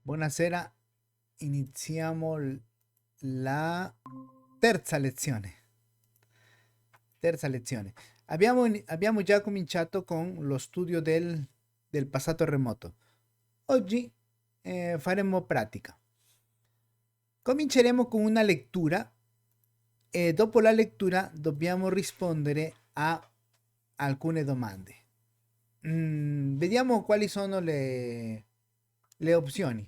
Buonasera, iniziamo la terza lezione. Terza lezione. Abbiamo già cominciato con lo studio del passato remoto. Oggi faremo pratica. Cominceremo con una lettura e dopo la lettura dobbiamo rispondere a alcune domande. Vediamo quali sono le opzioni.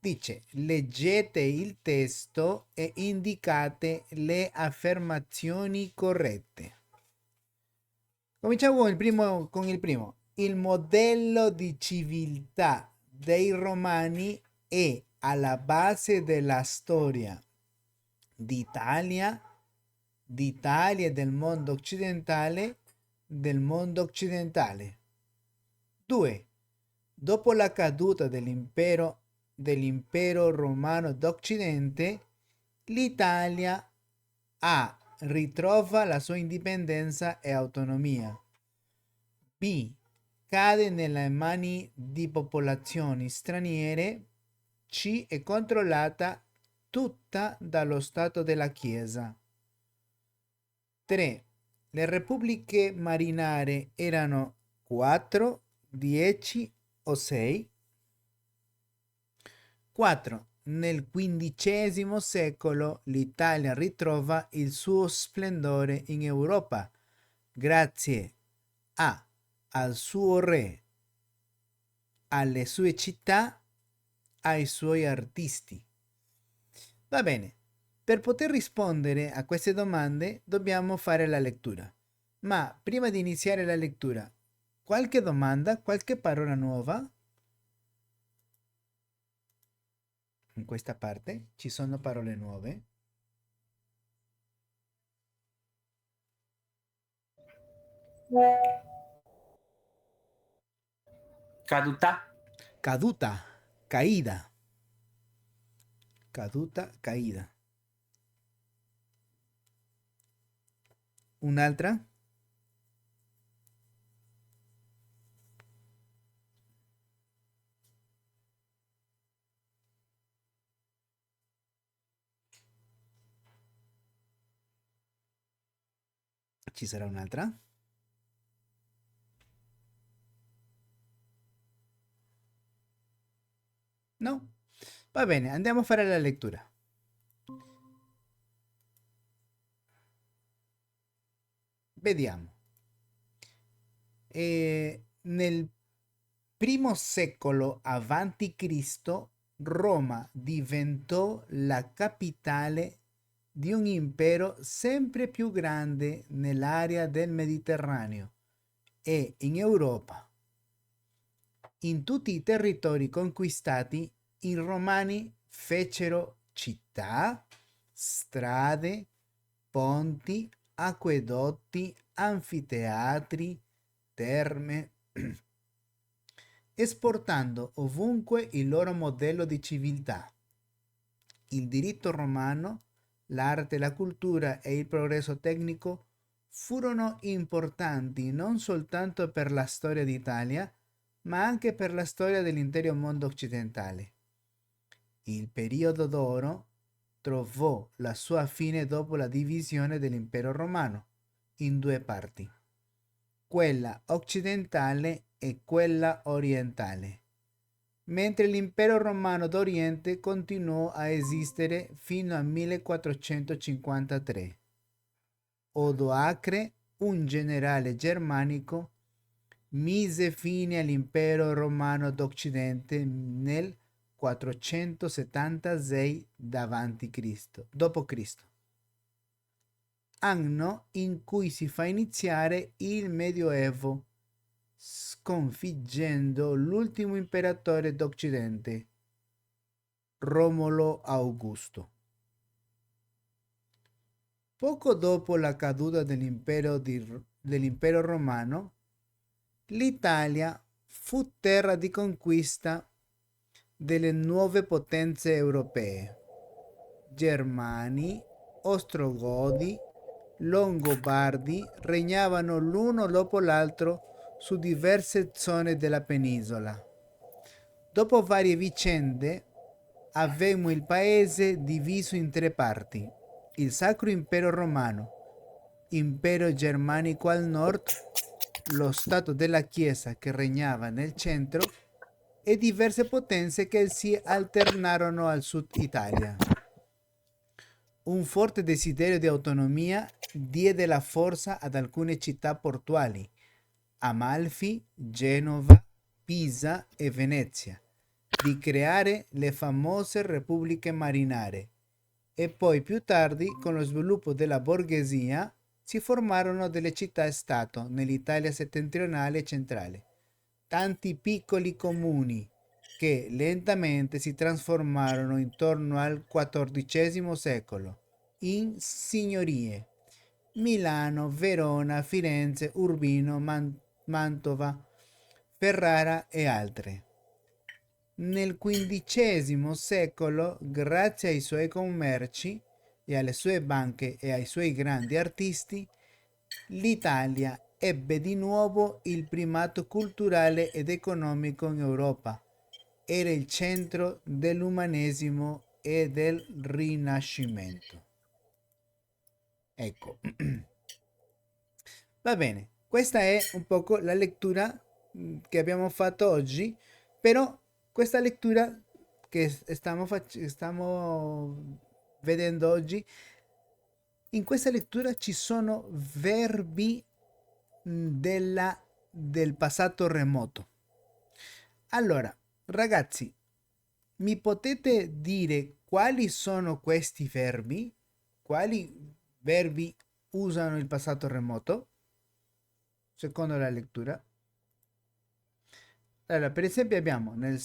Dice, leggete il testo e indicate le affermazioni corrette. Cominciamo con il primo. Il modello di civiltà dei Romani è alla base della storia d'Italia e del mondo occidentale. 2. Dopo la caduta dell'impero romano d'Occidente, l'Italia A. ritrova la sua indipendenza e autonomia. B. Cade nelle mani di popolazioni straniere. C. È controllata tutta dallo Stato della Chiesa. 3. Le repubbliche marinare erano 4, 10 o 6. 4. Nel XV secolo l'Italia ritrova il suo splendore in Europa grazie al suo re, alle sue città, ai suoi artisti. Va bene, per poter rispondere a queste domande dobbiamo fare la lettura. Ma prima di iniziare la lettura, qualche domanda, qualche parola nuova? In questa parte ci sono parole nuove. Caduta, Caduta, caída. Caduta, caída. Un'altra? Ci sarà un'altra? No? Va bene, andiamo a fare la lettura. Vediamo. Nel primo secolo avanti Cristo, Roma diventò la capitale di un impero sempre più grande nell'area del Mediterraneo e in Europa. In tutti i territori conquistati, i romani fecero città, strade, ponti, acquedotti, anfiteatri, terme, esportando ovunque il loro modello di civiltà. Il diritto romano, l'arte, la cultura e il progresso tecnico furono importanti non soltanto per la storia d'Italia, ma anche per la storia dell'intero mondo occidentale. Il periodo d'oro trovò la sua fine dopo la divisione dell'impero romano in due parti, quella occidentale e quella orientale, mentre l'impero romano d'Oriente continuò a esistere fino al 1453. Odoacre, un generale germanico, mise fine all'impero romano d'Occidente nel 476 d.C., anno in cui si fa iniziare il Medioevo, sconfiggendo l'ultimo imperatore d'Occidente, Romolo Augusto. Poco dopo la caduta dell'impero romano, l'Italia fu terra di conquista delle nuove potenze europee. Germani, Ostrogodi, Longobardi regnavano l'uno dopo l'altro su diverse zone della penisola. Dopo varie vicende, avemmo il paese diviso in tre parti: il Sacro Impero Romano, Impero Germanico al nord, lo Stato della Chiesa che regnava nel centro e diverse potenze che si alternarono al sud Italia. Un forte desiderio di autonomia diede la forza ad alcune città portuali: Amalfi, Genova, Pisa e Venezia, di creare le famose repubbliche marinare, e poi più tardi, con lo sviluppo della borghesia, si formarono delle città-stato nell'Italia settentrionale e centrale, tanti piccoli comuni che lentamente si trasformarono intorno al XIV secolo in signorie: Milano, Verona, Firenze, Urbino, Mantova, Ferrara e altre. Nel XV secolo, grazie ai suoi commerci e alle sue banche e ai suoi grandi artisti, l'Italia ebbe di nuovo il primato culturale ed economico in Europa. Era il centro dell'umanesimo e del Rinascimento. Ecco, va bene, questa è un poco la lettura che abbiamo fatto oggi, però questa lettura che stiamo vedendo oggi, in questa lettura ci sono verbi del passato remoto. Allora, ragazzi, mi potete dire quali sono questi verbi? Quali verbi usano il passato remoto? Secondo la lettura. Allora, per esempio abbiamo nel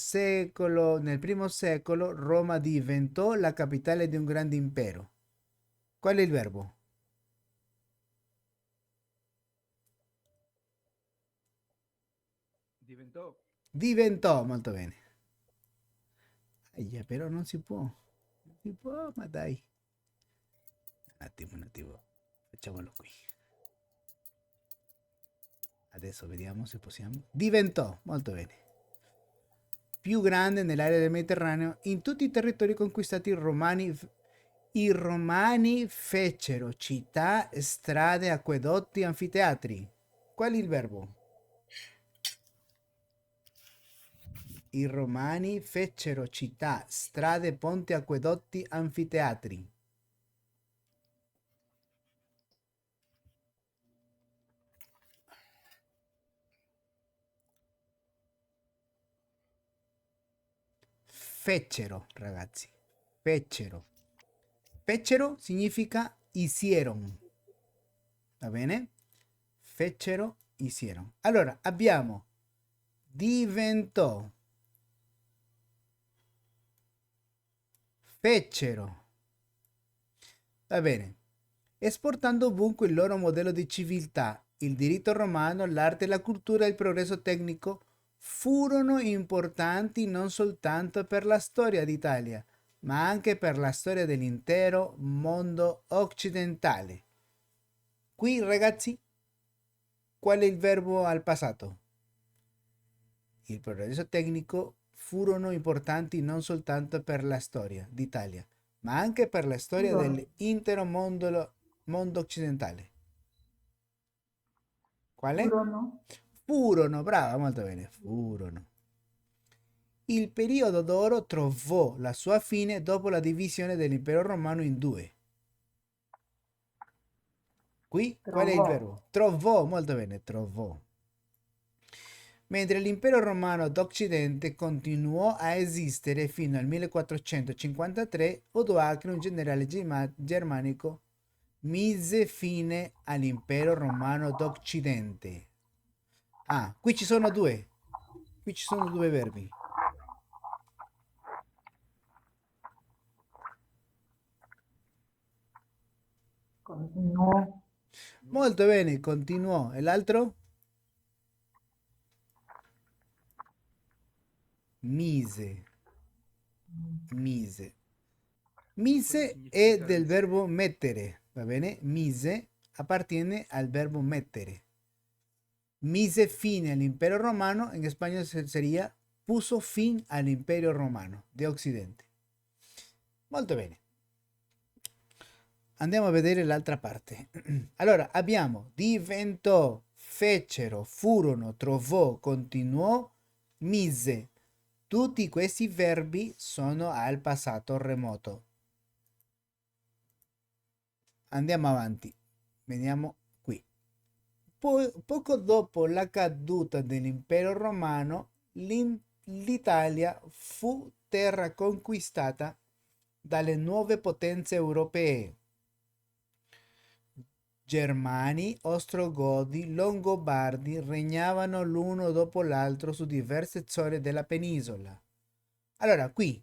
primo secolo Roma diventò la capitale di un grande impero. Qual è il verbo? Diventò. Diventò, molto bene. Però non si può. Non si può, ma dai. Un attimo. Facciamolo qui. Adesso vediamo se possiamo. Diventò, molto bene. Più grande nell'area del Mediterraneo, in tutti i territori conquistati i romani fecero città, strade, acquedotti, anfiteatri. Qual è il verbo? I romani fecero città, strade, ponti, acquedotti, anfiteatri. Fecero, ragazzi. Fecero. Fecero significa hicieron. Va bene? Fecero, hicieron. Allora, abbiamo diventò, fecero. Va bene. Esportando ovunque il loro modello di civiltà, il diritto romano, l'arte, la cultura e il progresso tecnico furono importanti non soltanto per la storia d'Italia, ma anche per la storia dell'intero mondo occidentale. Qui, ragazzi, qual è il verbo al passato? Il progresso tecnico furono importanti non soltanto per la storia d'Italia, ma anche per la storia Furono, dell'intero mondo occidentale. Qual è? furono, Furono, brava, molto bene, furono. Il periodo d'oro trovò la sua fine dopo la divisione dell'impero romano in due. Qui, qual è il trovò, verbo? Trovò, molto bene, trovò. Mentre l'impero romano d'Occidente continuò a esistere fino al 1453, Odoacre, un generale germanico, mise fine all'impero romano d'Occidente. Ah, qui ci sono due. Qui ci sono due verbi. continuò, Molto bene, continuò. E l'altro? Mise. Mise. Cosa Mise è significa del mise? verbo mettere, va bene? Mise appartiene al verbo mettere. Mise fine all'impero romano, en español sería puso fin all'Imperio Romano di Occidente. Molto bene. Andiamo a vedere l'altra parte. Allora, abbiamo diventò, fecero, furono, trovò, continuò, mise. Tutti questi verbi sono al passato remoto. Andiamo avanti. Veniamo qui. Poco dopo la caduta dell'impero romano, l'Italia fu terra conquistata dalle nuove potenze europee. Germani, Ostrogoti, Longobardi regnavano l'uno dopo l'altro su diverse zone della penisola. Allora, qui,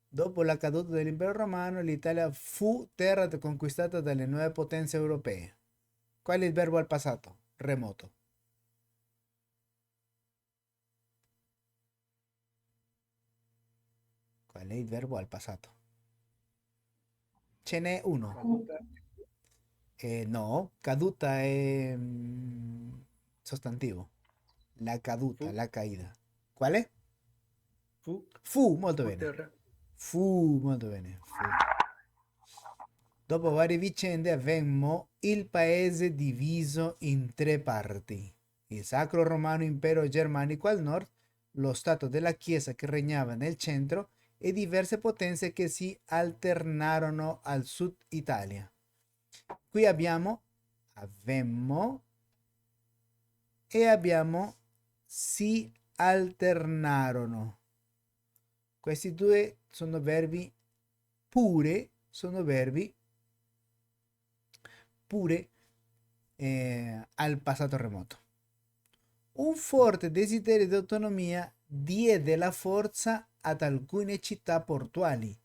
dopo la caduta dell'impero romano, l'Italia fu terra conquistata dalle nuove potenze europee. Qual è il verbo al passato? Remoto. Qual è il verbo al passato? Ce n'è uno. No, caduta è sostantivo. La caduta, Fu, la caída. Qual è? fu, Fu, molto fu bene. terra. Fu, molto bene. Fu. Dopo varie vicende avemmo il paese diviso in tre parti. Il Sacro Romano Impero Germanico al nord, lo Stato della Chiesa che regnava nel centro e diverse potenze che si alternarono al sud Italia. Qui avemmo e abbiamo si alternarono. Questi due sono verbi pure al passato remoto. Un forte desiderio di autonomia diede la forza ad alcune città portuali,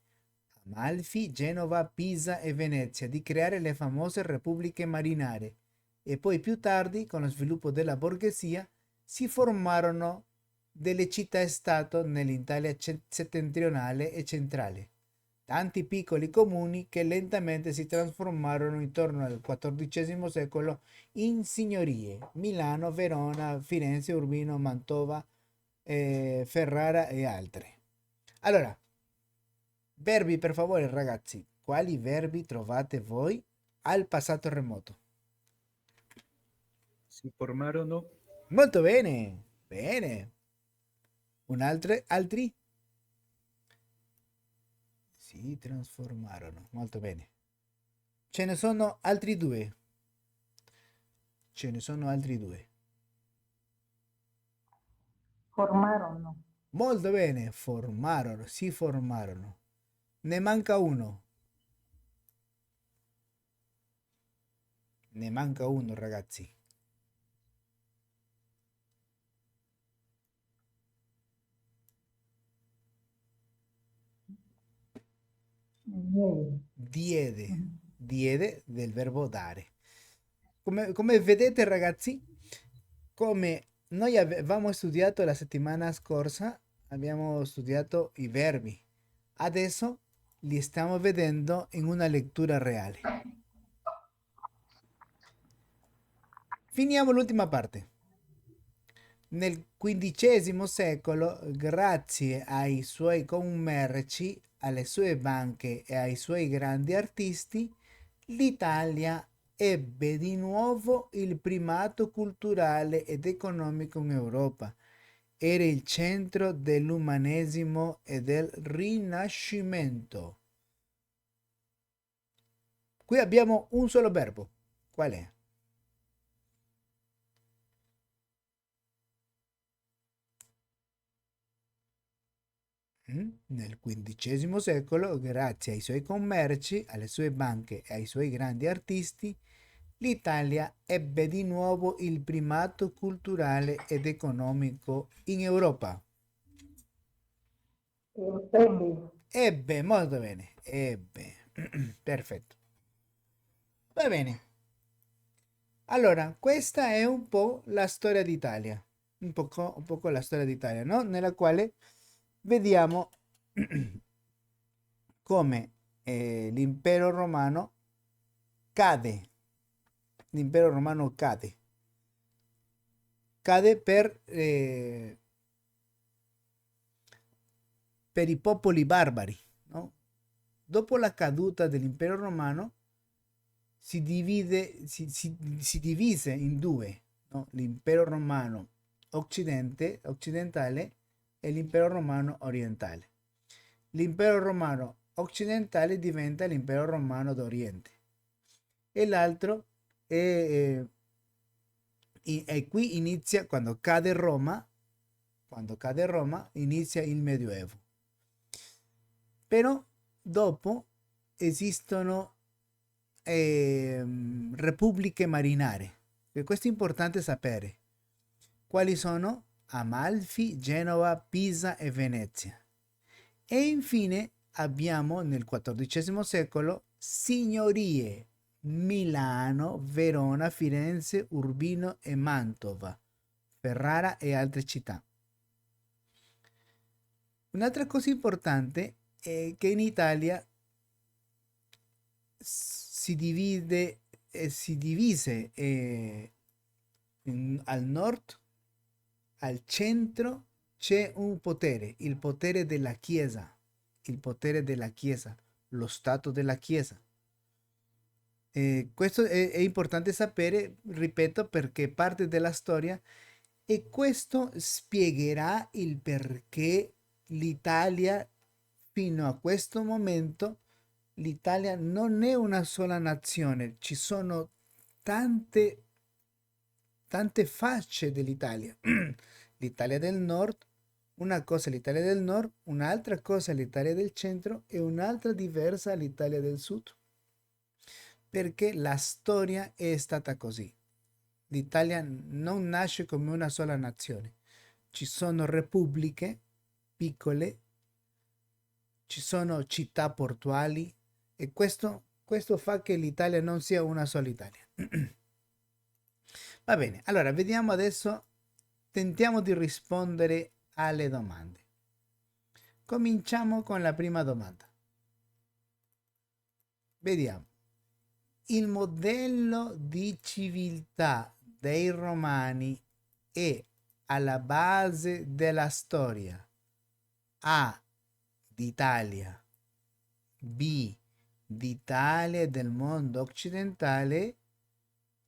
Amalfi, Genova, Pisa e Venezia, di creare le famose repubbliche marinare e poi più tardi, con lo sviluppo della borghesia, si formarono delle città-stato nell'Italia settentrionale e centrale. Tanti piccoli comuni che lentamente si trasformarono intorno al XIV secolo in signorie: Milano, Verona, Firenze, Urbino, Mantova, Ferrara e altre. Allora, verbi per favore ragazzi, quali verbi trovate voi al passato remoto? Si formarono. Molto bene, bene. Altri? Si trasformarono, molto bene. Ce ne sono altri due. Ce ne sono altri due. Formarono. Molto bene, formarono, si formarono. Ne manca uno. Ne manca uno, ragazzi. Diede. Diede del verbo dare. Come vedete, ragazzi, come noi avevamo studiato la settimana scorsa, abbiamo studiato i verbi. Adesso li stiamo vedendo in una lettura reale. Finiamo l'ultima parte. Nel XV secolo, grazie ai suoi commerci, alle sue banche e ai suoi grandi artisti, l'Italia ebbe di nuovo il primato culturale ed economico in Europa. Era il centro dell'umanesimo e del Rinascimento. Qui abbiamo un solo verbo. Qual è? Nel XV secolo, grazie ai suoi commerci, alle sue banche e ai suoi grandi artisti, l'Italia ebbe di nuovo il primato culturale ed economico in Europa. Ebbe, molto bene, ebbe. Perfetto. Va bene. Allora, questa è un po' la storia d'Italia. Un poco la storia d'Italia, no? Nella quale vediamo come l'impero romano cade. L'impero romano cade. cade per i popoli barbari, no? Dopo la caduta dell'impero romano si divise in due, no? L'impero romano occidentale e l'impero romano orientale. L'impero romano occidentale diventa l'impero romano d'Oriente e l'altro e qui inizia quando cade Roma, inizia il Medioevo. Però dopo esistono repubbliche marinare, e questo è importante sapere. Quali sono? Amalfi, Genova, Pisa e Venezia. E infine abbiamo nel XIV secolo signorie Milano, Verona, Firenze, Urbino e Mantova, Ferrara e altre città. Un'altra cosa importante è che in Italia si divise al nord, al centro c'è un potere, il potere della Chiesa, lo Stato della Chiesa. Questo è importante sapere, ripeto, perché è parte della storia e questo spiegherà il perché l'Italia, fino a questo momento, l'Italia non è una sola nazione, ci sono tante facce dell'Italia. L'Italia del Nord, una cosa è l'Italia del Nord, un'altra cosa è l'Italia del Centro e un'altra diversa l'Italia del Sud. Perché la storia è stata così. L'Italia non nasce come una sola nazione. Ci sono repubbliche piccole, ci sono città portuali e questo fa che l'Italia non sia una sola Italia. Va bene, allora vediamo adesso, tentiamo di rispondere alle domande. Cominciamo con la prima domanda. Vediamo. Il modello di civiltà dei Romani è alla base della storia A. d'Italia, B. d'Italia e del mondo occidentale,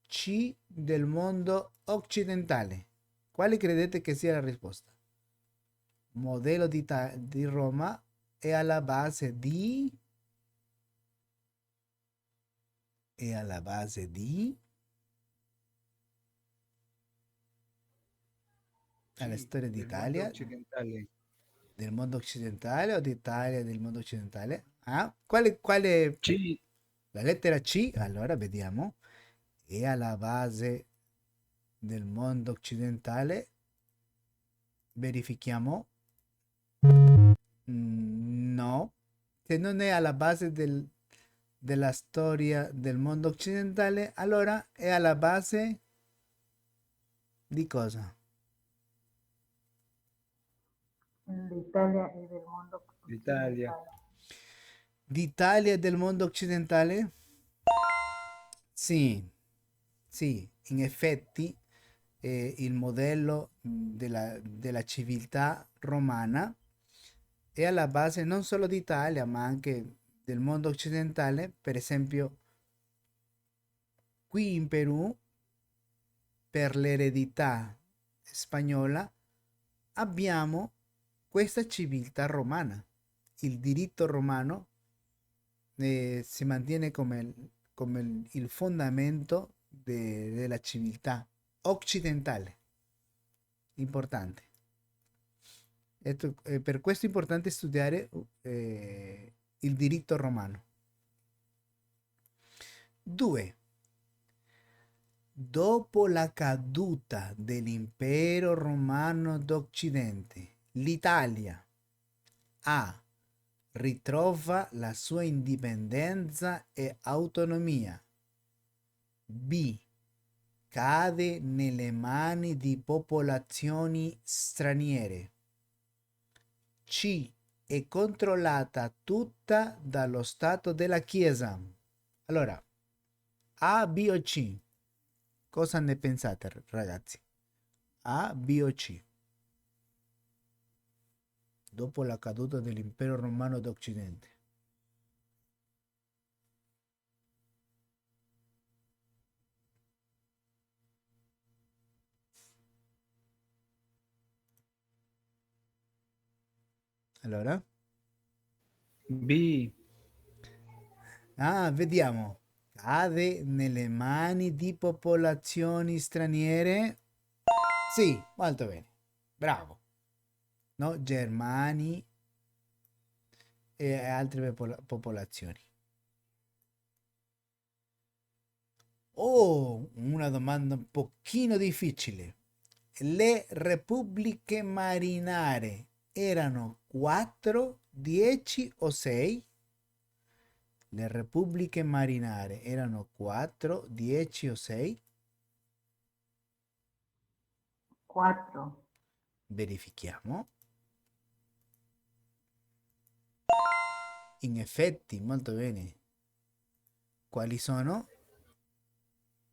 C. del mondo occidentale. Quale credete che sia la risposta? Modello di Roma è alla base di alla storia del mondo d'Italia, occidentale. del mondo occidentale o d'Italia e del mondo occidentale? Ah, quale C, la lettera C? Allora vediamo. È alla base del mondo occidentale. Verifichiamo. No. Se non è alla base della storia del mondo occidentale, allora è alla base di cosa? L'Italia e del mondo l'Italia. occidentale. D'Italia e del mondo occidentale? Sì, sì, in effetti il modello della civiltà romana è alla base non solo d'Italia, ma anche del mondo occidentale. Per esempio, qui in Perù, per l'eredità spagnola, abbiamo questa civiltà romana. Il diritto romano si mantiene come il fondamento della civiltà occidentale. Importante. Per questo è importante studiare il diritto romano. 2. Dopo la caduta dell'impero romano d'Occidente, l'Italia A. ritrova la sua indipendenza e autonomia. B. cade nelle mani di popolazioni straniere. C. è controllata tutta dallo Stato della Chiesa. Allora, A, B o C? Cosa ne pensate, ragazzi? A, B o C? Dopo la caduta dell'impero romano d'Occidente. Allora? B. Ah, vediamo. Cade nelle mani di popolazioni straniere? Sì, molto bene. Bravo. No, germani e altre popolazioni. Oh, una domanda un pochino difficile. Le repubbliche marinare erano 4, 10 o 6? Le repubbliche marinare erano 4, 10 o 6? 4. Verifichiamo. In effetti, molto bene. Quali sono?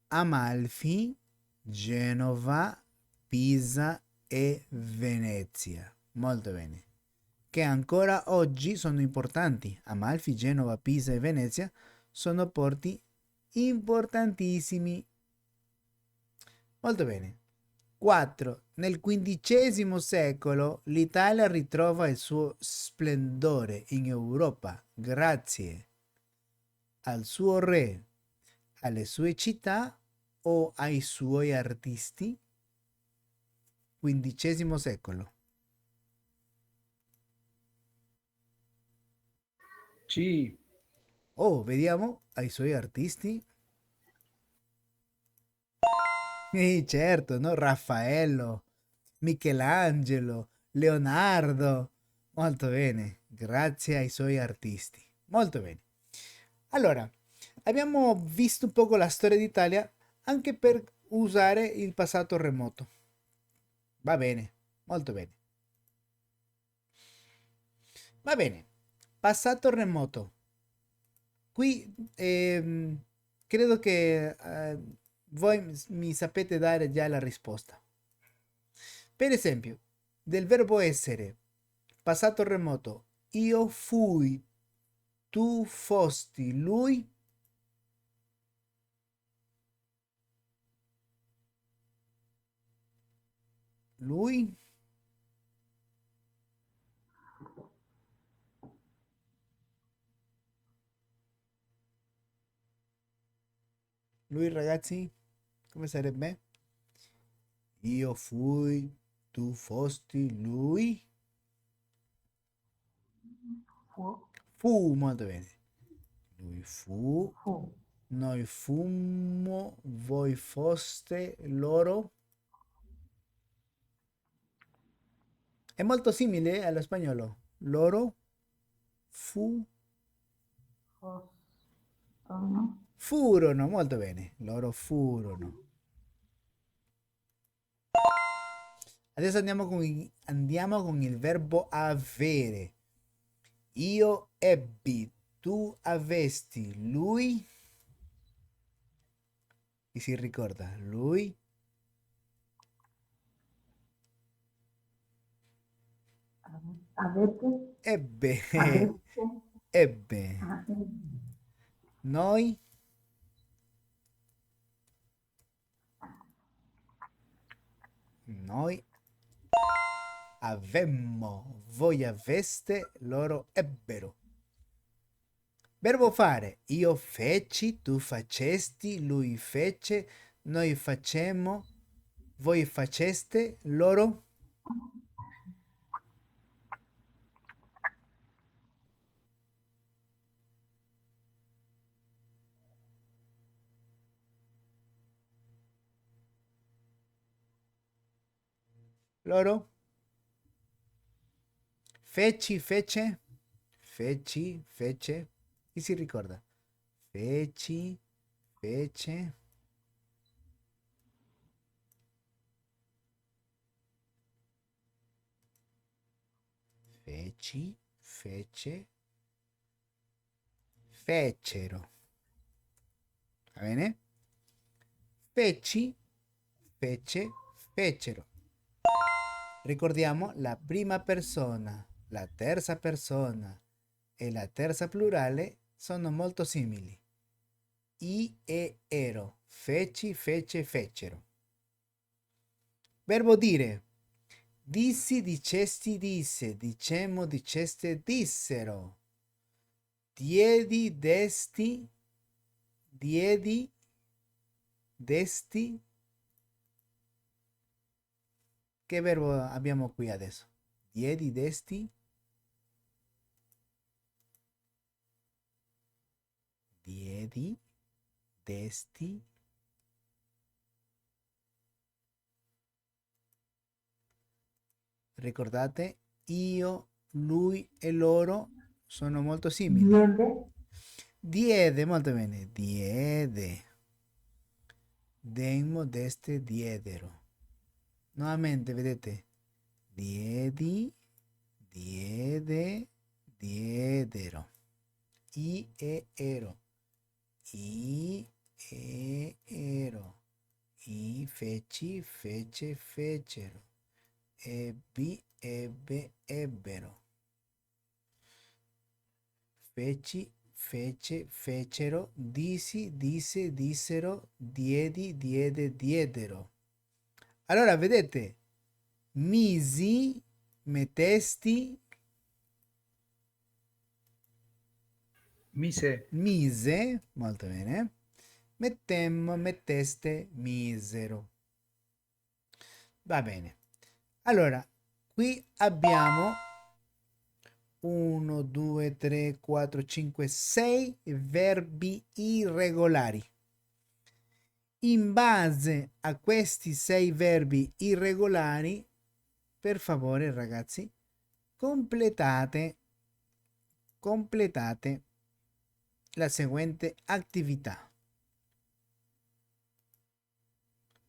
Amalfi, Genova, Pisa e Venezia. Molto bene. Che ancora oggi sono importanti. Amalfi, Genova, Pisa e Venezia sono porti importantissimi. Molto bene. 4. Nel XV secolo l'Italia ritrova il suo splendore in Europa grazie al suo re, alle sue città o ai suoi artisti? XV secolo. C. Oh, vediamo ai suoi artisti. Certo, no? Raffaello, Michelangelo, Leonardo. Molto bene, grazie ai suoi artisti. Molto bene. Allora, abbiamo visto un poco la storia d'Italia anche per usare il passato remoto. Va bene, molto bene. Va bene, passato remoto. Qui credo che voi mi sapete dare già la risposta. Per esempio, del verbo essere, passato remoto, io fui, tu fosti, lui, lui ragazzi, come sarebbe? Io fui, tu fosti, lui, Fu. fu, molto bene. Lui fu, Fu. noi fummo, voi foste, loro. È molto simile allo spagnolo. Loro, fu, Sono. furono, molto bene. Loro furono. Adesso andiamo con il verbo avere. Io ebbi, tu avesti, lui. Chi si ricorda? Lui Avete. ebbe, Aveste. ebbe. Ebbe. Noi Noi avemmo, voi aveste, loro ebbero. Verbo fare. Io feci, tu facesti, lui fece, noi facemmo, voi faceste, loro. Loro. Feci, fece. Feci, fece. Chi si ricorda? Feci, fece. Feci, fece. Fecero. Va bene? Feci, fece, fecero. Ricordiamo la prima persona, la terza persona e la terza plurale sono molto simili. I e ero, feci, fece, fecero. Verbo dire. Dissi, dicesti, disse, dicemmo, diceste, dissero. Diedi, desti, diedi, desti. Che verbo abbiamo qui adesso? Diedi, desti, diedi, desti. Ricordate, io, lui e loro sono molto simili. Diede. Diede, molto bene. Diede. Demmo, deste, diedero. Nuovamente, vedete. Diedi, diede, diedero. I e ero. I e ero. I feci, fece, fecero. Ebbi, ebbe, ebbero. Feci, fece, fecero. Disi, disse, dissero. Diedi, diede, diedero. Allora, vedete, misi, mettesti, Mise. mise, molto bene. Mettemmo, metteste, misero. Va bene. Allora, qui abbiamo 1, 2, 3, 4, 5, 6 verbi irregolari. In base a questi 6 verbi irregolari, per favore ragazzi, completate la seguente attività.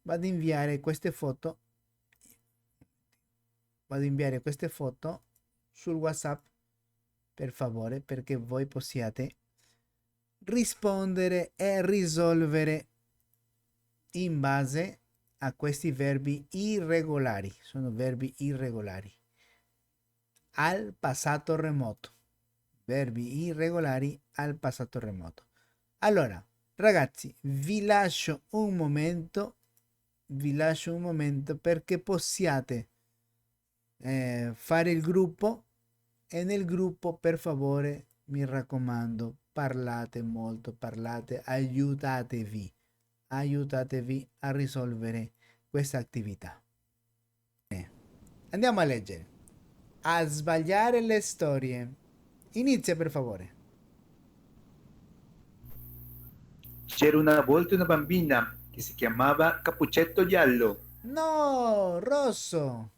Vado a inviare queste foto sul WhatsApp, per favore, perché voi possiate rispondere e risolvere in base a questi verbi irregolari. Sono verbi irregolari. Al passato remoto. Verbi irregolari al passato remoto. Allora, ragazzi, vi lascio un momento perché possiate fare il gruppo, e nel gruppo, per favore, mi raccomando, parlate molto, parlate, aiutatevi a risolvere questa attività. Andiamo a leggere. A sbagliare le storie. Inizia, per favore. C'era una volta una bambina che si chiamava Cappuccetto Giallo. No, rosso.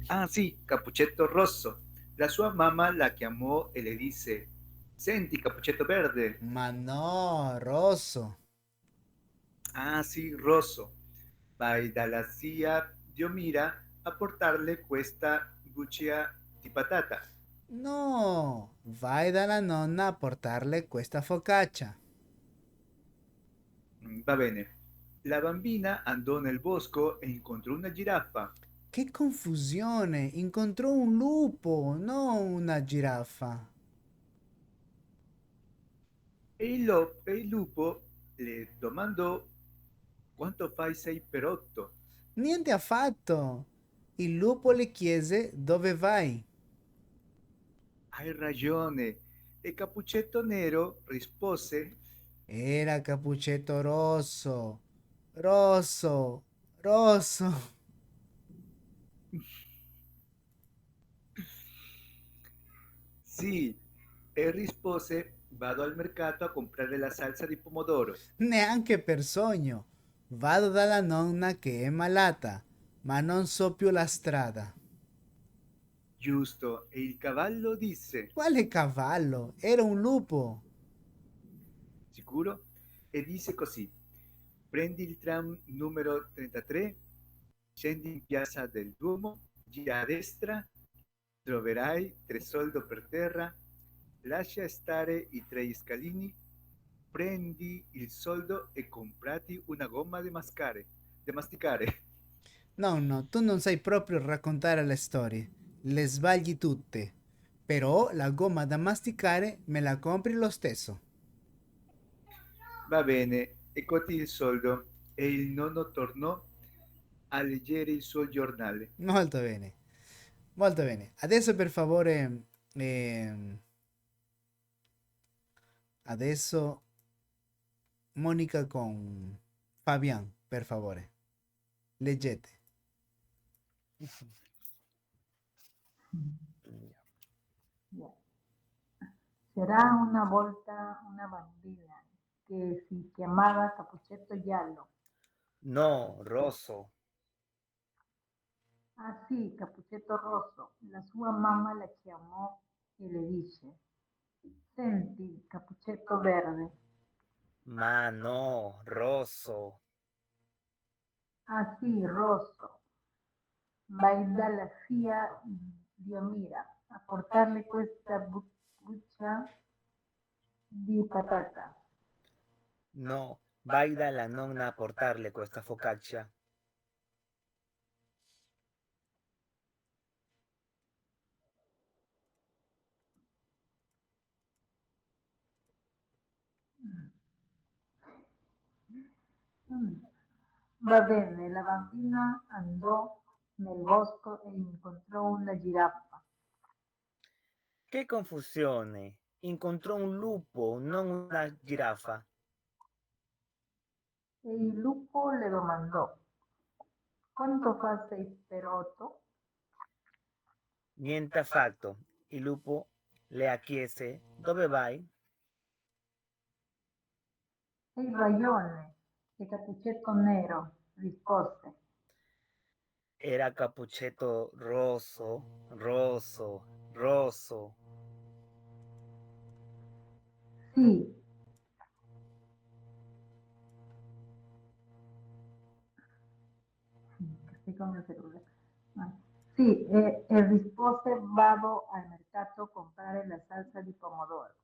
Ah sì, Cappuccetto Rosso. La sua mamma la chiamò e le disse: Senti, Cappuccetto Verde. Ma no, rosso. Ah sì, Rosso. Vai dalla zia Diomira a portarle questa buccia di patata. No, vai dalla nonna a portarle questa focaccia. Va bene. La bambina andò nel bosco e incontrò una giraffa. Che confusione! Incontrò un lupo, non una giraffa. E il lupo le domandò quanto fai 6 per 8. Niente affatto. Il lupo le chiese dove vai. Hai ragione. E Cappuccetto Nero rispose: Era Cappuccetto Rosso. Rosso, rosso. Sì. E rispose: vado al mercato a comprare la salsa di pomodoro. Neanche per sogno. Vado dalla nonna che è malata, ma non so più la strada. Giusto. E il cavallo disse: Quale cavallo? Era un lupo. sicuro? E disse così: prendi il tram numero 33, scendi in piazza del Duomo, gira a destra, troverai 3 soldi per terra, lascia stare i 3 scalini, prendi il soldo e comprati una gomma di masticare. No, tu non sai proprio raccontare le storie. Le sbagli tutte. Però la gomma da masticare me la compri lo stesso. Va bene, eccoti il soldo. E il nonno tornò a leggere il suo giornale. Molto bene. Molto bene. Adesso per favore... ehm, adesso Monica con Fabian, per favore. Leggete. Ya. C'era una volta una bambina che si chiamava Capuccetto Giallo. No, rosso. Ah sì, Capuccetto Rosso. La sua mamma la chiamò e le dice, senti, Capuccetto Verde. Ma no, rosso. Ah sì, Rosso. Vai dalla zia Diomira a portarle questa buccia di patata. No, vai dalla nonna a portarle questa focaccia. Mm. Va bene, la bambina andò nel bosco e incontrò una giraffa. Che confusione. Incontrò un lupo, non una giraffa. E il lupo le domandò, quanto fa 6 per 8? Niente affatto. Il lupo le chiese, dove vai? E il ragione, e Capuccetto Nero rispose, Era Capuccetto rosso, rosso, rosso. sì, secondo cellulare. Ah, sì, e rispose, vado al mercato a comprare la salsa di pomodoro.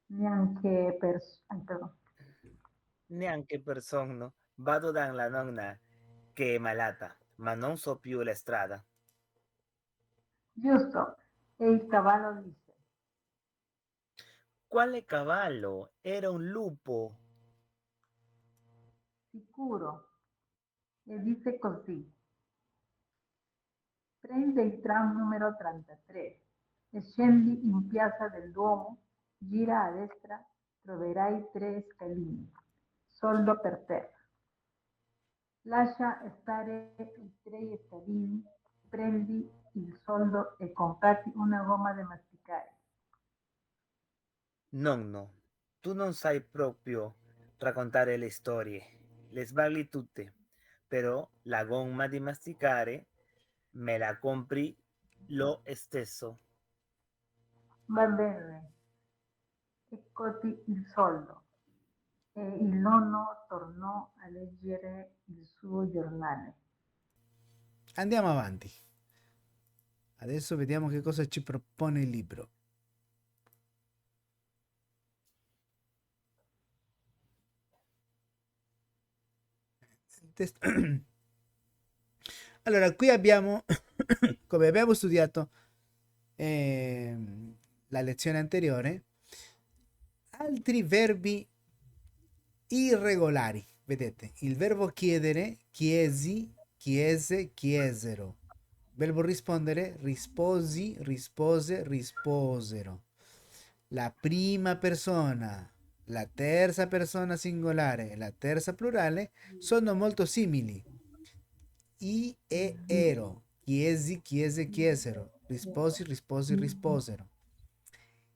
Neanche per... perdón. Neanche per sonno. Vado dalla nonna che è malata, ma non so più la strada. Giusto, e il cavallo dice, Quale cavallo? Era un lupo. sicuro, e dice così, prende il tram numero 33 e scendi in piazza del Duomo, gira a destra, troverai 3 scalini, soldo per te. Lascia stare i 3 scalini, prendi il soldo e comprati una gomma da masticare. Nonno, tu non sai proprio raccontare le storie. Le sbagli tutte. Però la gomma di masticare me la compri lo stesso. Va bene, eccoti il soldo. E il nonno tornò a leggere il suo giornale. Andiamo avanti. Adesso vediamo che cosa ci propone il libro. Test- Allora, qui abbiamo, come abbiamo studiato la lezione anteriore, altri verbi irregolari. Vedete, il verbo chiedere, chiesi, chiese, chiesero. Verbo rispondere, risposi, rispose, risposero. La prima persona, la terza persona singolare e la terza plurale sono molto simili. I e ero, chiesi, chiese, chiesero, risposi, risposi, risposero.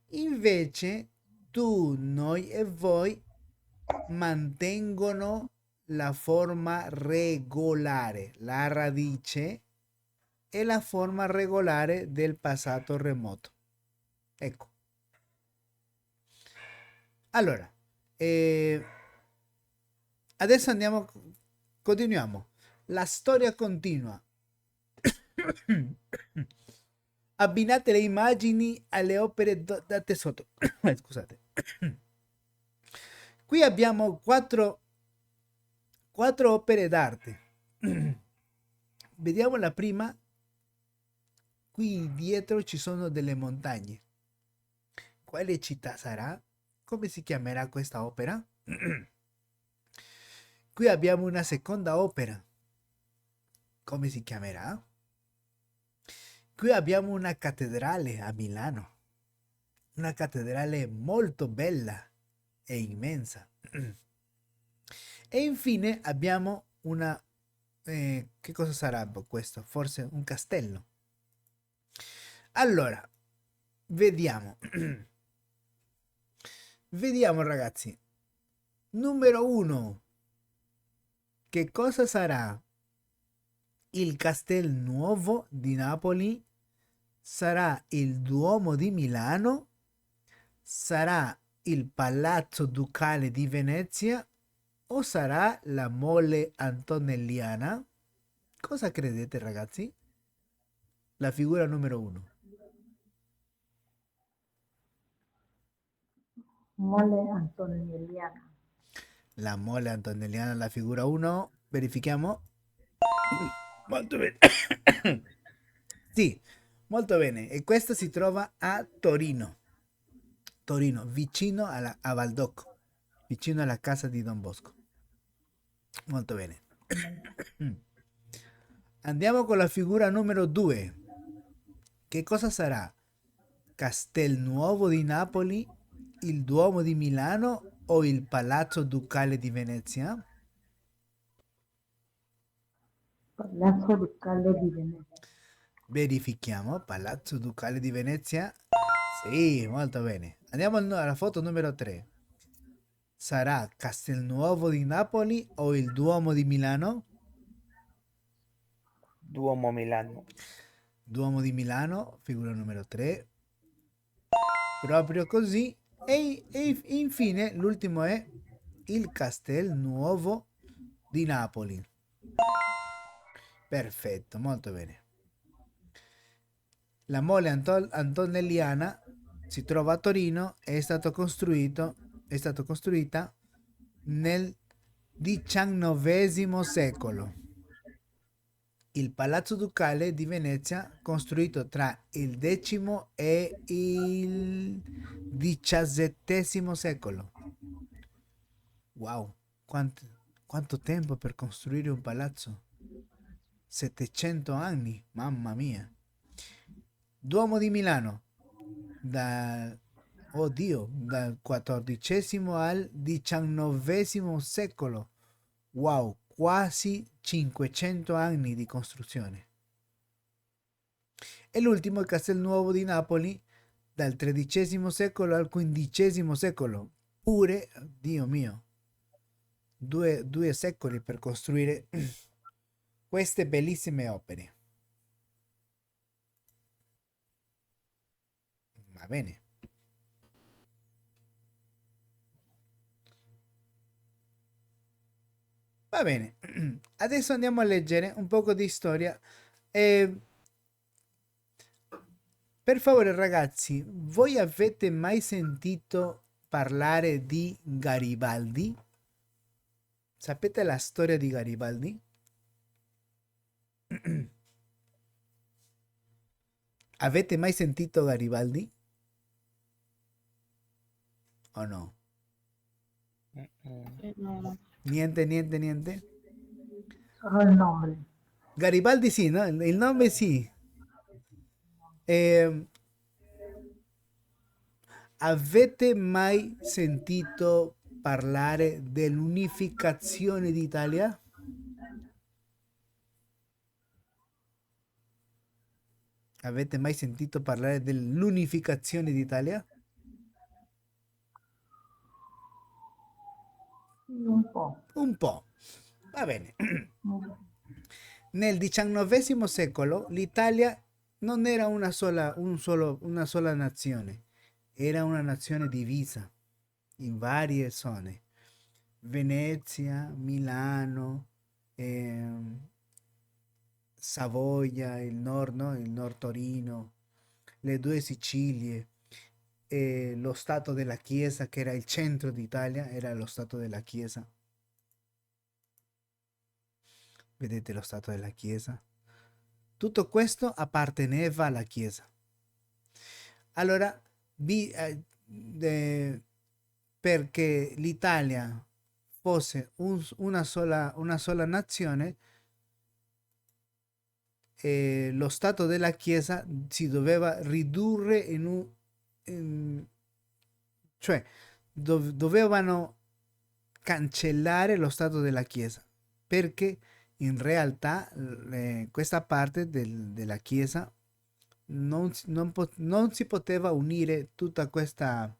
Invece tu, noi e voi mantengono la forma regolare, la radice e la forma regolare del passato remoto. Ecco. Allora, adesso andiamo, continuiamo. La storia continua. Abbinate le immagini alle opere date sotto. Scusate. Qui abbiamo quattro opere d'arte. vediamo la prima. Qui dietro ci sono delle montagne. Quale città sarà? Come si chiamerà questa opera? Qui abbiamo una seconda opera. Come si chiamerà? Qui abbiamo una cattedrale a Milano. Una cattedrale molto bella e immensa. E infine abbiamo una... che cosa sarà questo? Forse un castello. Allora, vediamo. Vediamo ragazzi. Numero 1. Che cosa sarà? Il Castelnuovo di Napoli? Sarà il Duomo di Milano? Sarà il Palazzo Ducale di Venezia? O sarà la Mole Antonelliana? Cosa credete ragazzi? La figura numero 1. Mole antonelliana. La Mole Antonelliana, la figura 1. Verifichiamo. Molto bene. Sì, molto bene. E questa si trova a Torino. Torino, vicino a Valdocco, vicino alla casa di Don Bosco. Molto bene. Andiamo con la figura numero 2. Che cosa sarà? Castelnuovo di Napoli, il Duomo di Milano o il Palazzo Ducale di Venezia? Palazzo Ducale di Venezia. Verifichiamo. Palazzo Ducale di Venezia. Sì, molto bene. Andiamo alla foto numero 3. Sarà Castelnuovo di Napoli o il Duomo di Milano? Duomo Milano. Duomo di Milano, figura numero 3. Proprio così. E infine l'ultimo è il Castelnuovo di Napoli. Perfetto, molto bene. La Mole Antonelliana si trova a Torino e è stata costruita nel XIX secolo. Il Palazzo Ducale di Venezia, costruito tra il X e il XVII secolo. Wow, quanto tempo per costruire un palazzo? 700 anni, mamma mia. Duomo di Milano, dal XIV al XIX secolo. Wow, quasi 500 anni di costruzione. E l'ultimo, il Castelnuovo di Napoli, dal XIII secolo al XV secolo. Pure, Dio mio, due secoli per costruire queste bellissime opere. Va bene. Va bene. Adesso andiamo a leggere un poco di storia. Per favore ragazzi, voi avete mai sentito parlare di Garibaldi? Sapete la storia di Garibaldi? Avete mai sentito Garibaldi? ¿O no? No, Niente. solo il nome. Garibaldi sì, no? Il nome sì. Avete mai sentito parlare dell'unificazione d'Italia? Avete mai sentito parlare dell'unificazione d'Italia? Un po'. Un po'. Va bene. Un po'. Nel XIX secolo l'Italia non era una sola nazione, era una nazione divisa in varie zone. Venezia, Milano, Savoia, il nord, no? Il nord Torino, le due Sicilie, lo Stato della Chiesa, che era il centro d'Italia, era lo Stato della Chiesa. Vedete lo Stato della Chiesa? Tutto questo apparteneva alla Chiesa. Allora, perché l'Italia fosse una sola nazione, lo Stato della Chiesa si doveva ridurre cioè dovevano cancellare lo Stato della Chiesa, perché in realtà questa parte della Chiesa non si poteva unire tutta questa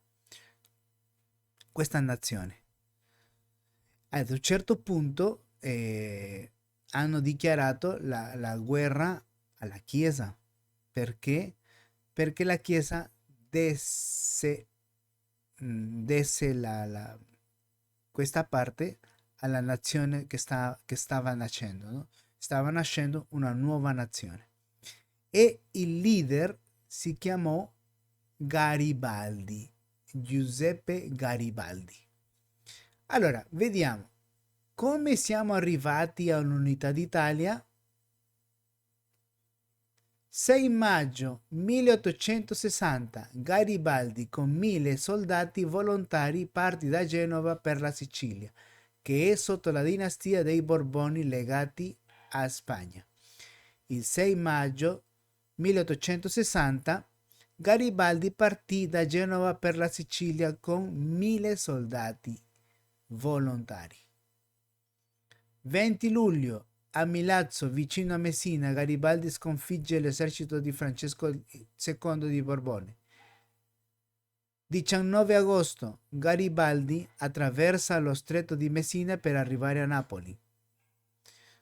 nazione. Ad un certo punto hanno dichiarato la guerra alla Chiesa. Perché? Perché la Chiesa desse questa parte alla nazione che stava nascendo, no? Stava nascendo una nuova nazione. E il leader si chiamò Garibaldi, Giuseppe Garibaldi. Allora, vediamo come siamo arrivati all'unità d'Italia. 6 maggio 1860, Garibaldi con 1000 soldati volontari partì da Genova per la Sicilia, che è sotto la dinastia dei Borboni legati a Spagna. Il 6 maggio 1860 Garibaldi partì da Genova per la Sicilia con 1000 soldati volontari. 20 luglio a Milazzo, vicino a Messina, Garibaldi sconfigge l'esercito di Francesco II di Borbone. 19 agosto, Garibaldi attraversa lo stretto di Messina per arrivare a Napoli.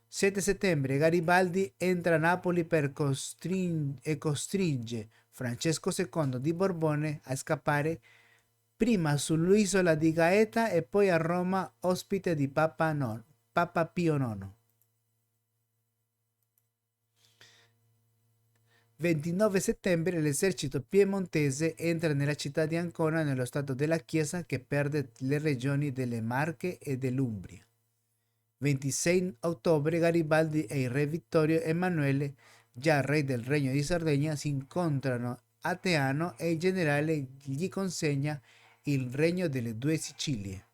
7 settembre, Garibaldi entra a Napoli e costringe Francesco II di Borbone a scappare prima sull'isola di Gaeta e poi a Roma, ospite di Papa Pio IX. 29 settembre l'esercito piemontese entra nella città di Ancona nello stato della Chiesa, che perde le regioni delle Marche e dell'Umbria. 26 ottobre Garibaldi e il re Vittorio Emanuele, già re del Regno di Sardegna, si incontrano a Teano e il generale gli consegna il regno delle due Sicilie.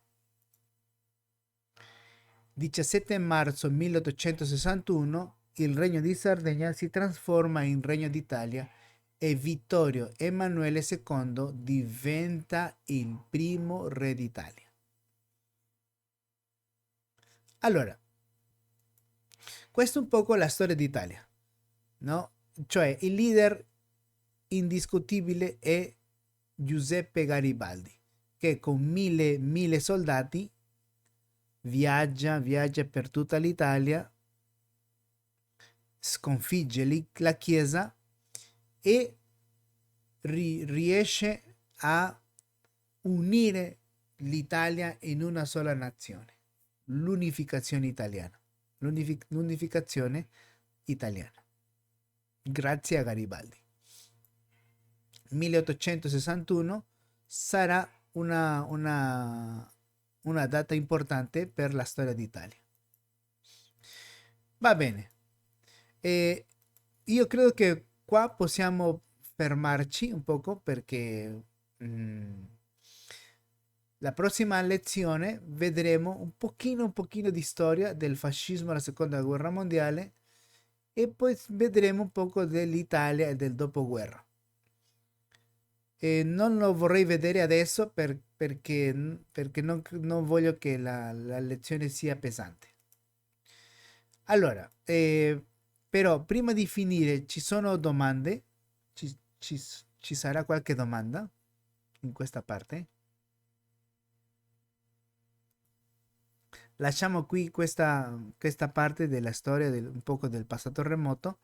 17 marzo 1861 il Regno di Sardegna si trasforma in Regno d'Italia e Vittorio Emanuele II diventa il primo re d'Italia. Allora, questa è un poco la storia d'Italia, no? Cioè il leader indiscutibile è Giuseppe Garibaldi, che con 1000 soldati viaggia per tutta l'Italia, sconfigge la Chiesa e riesce a unire l'Italia in una sola nazione, l'unificazione italiana, grazie a Garibaldi. 1861 sarà una data importante per la storia d'Italia. Va bene, io credo che qua possiamo fermarci un poco, perché la prossima lezione vedremo un pochino di storia del fascismo alla seconda guerra mondiale e poi vedremo un poco dell'Italia e del dopoguerra. Non lo vorrei vedere adesso perché non voglio che la lezione sia pesante. Allora, però prima di finire ci sono domande? Ci sarà qualche domanda in questa parte? Lasciamo qui questa parte della storia un poco del passato remoto.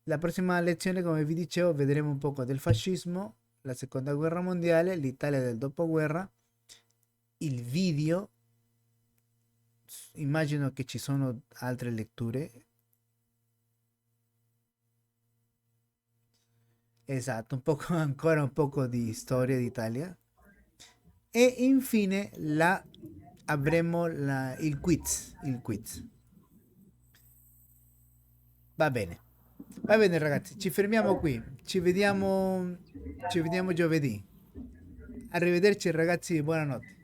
La prossima lezione, come vi dicevo, vedremo un poco del fascismo, la seconda guerra mondiale, l'Italia del dopoguerra, il video. Immagino che ci sono altre letture. Esatto, ancora un poco di storia d'Italia. E infine avremo il quiz. Va bene. Va bene ragazzi, ci fermiamo qui. Ci vediamo giovedì. Arrivederci ragazzi, buonanotte.